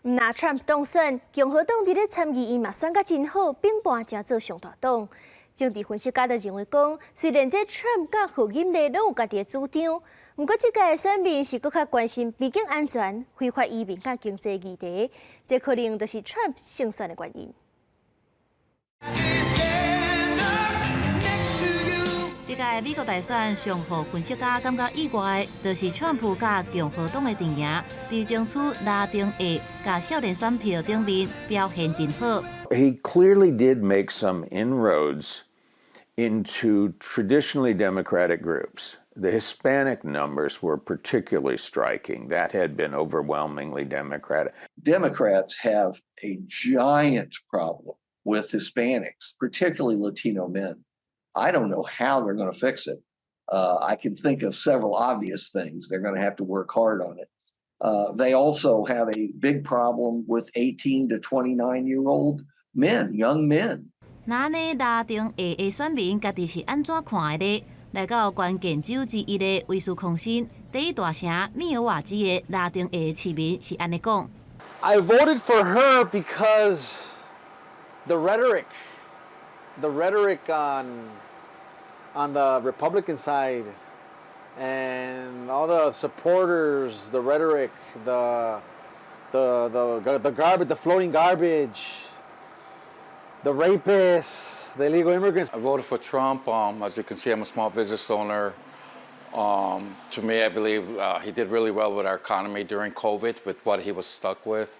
毋但川普当选，共和党伫咧参议院嘛选甲真好，并盘正做上大党。政治分析家就认为讲，虽然这川普甲贺锦丽拢有家己的主张，不过这届的选民是更较关心边境安全、非法移民甲经济议题，这可能就是川普胜选的原因。 这届美国大选上互分析家感觉意外，就是川普甲共和党的阵营，伫争取拉丁裔甲少年选票顶面表现真好。He clearly did make some inroads into traditionally Democratic groups. The Hispanic numbers were particularly striking. That had been overwhelmingly Democratic. Democrats have a giant problem with Hispanics, particularly Latino men. I don't know how they're going to fix it. I can think of several obvious things. They're going to have to work hard on it. They also have a big problem with 18 to 29-year-old men, young men. 那安尼拉丁裔的选民家己是安怎看的呢？来到关键州之一的威斯康星第一大城密尔瓦基的拉丁裔市民是安尼讲。I voted for her because the rhetoric on the Republican side and all the supporters, the rhetoric, the garbage, the floating garbage, the rapists, the illegal immigrants. I voted for Trump. As you can see, I'm a small business owner. To me, I believe he did really well with our economy during COVID with what he was stuck with.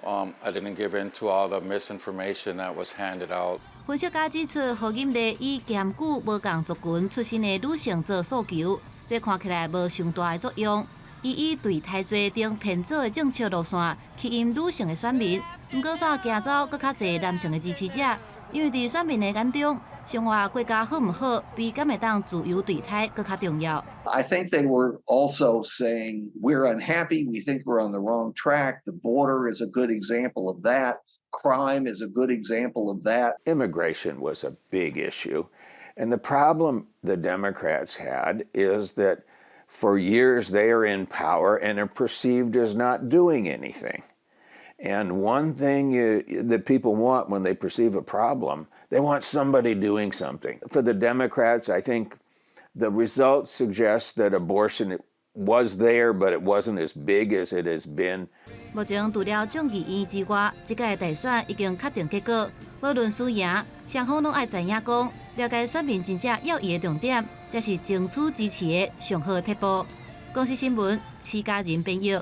I didn't give in to all the misinformation that was handed out. 分析家指出，贺锦丽以兼具无共族群出身的女性做诉求，这看起来无上大的作用。伊以对台罪等偏左的政策路线吸引女性的选民，不过煞行走更较侪男性的支持者，因为伫选民的眼中，生活国家好唔好，比敢会当自由对台更较重要。I think they were also saying we're unhappy. We think we're on the wrong track. The border is a good example of that. Crime is a good example of that. Immigration was a big issue. And the problem the Democrats had is that for years they are in power and are perceived as not doing anything. And one thing that people want when they perceive a problem, they want somebody doing something. For the Democrats, I think the results suggest that abortion was there, but it wasn't as big as it has been. 目前除了众议院之外，这届大选已经确定结果。无论输赢，双方拢爱知影讲，了解选民真正要伊的重点，才是争取支持的上好的撇步。公视新闻，徐家人编译。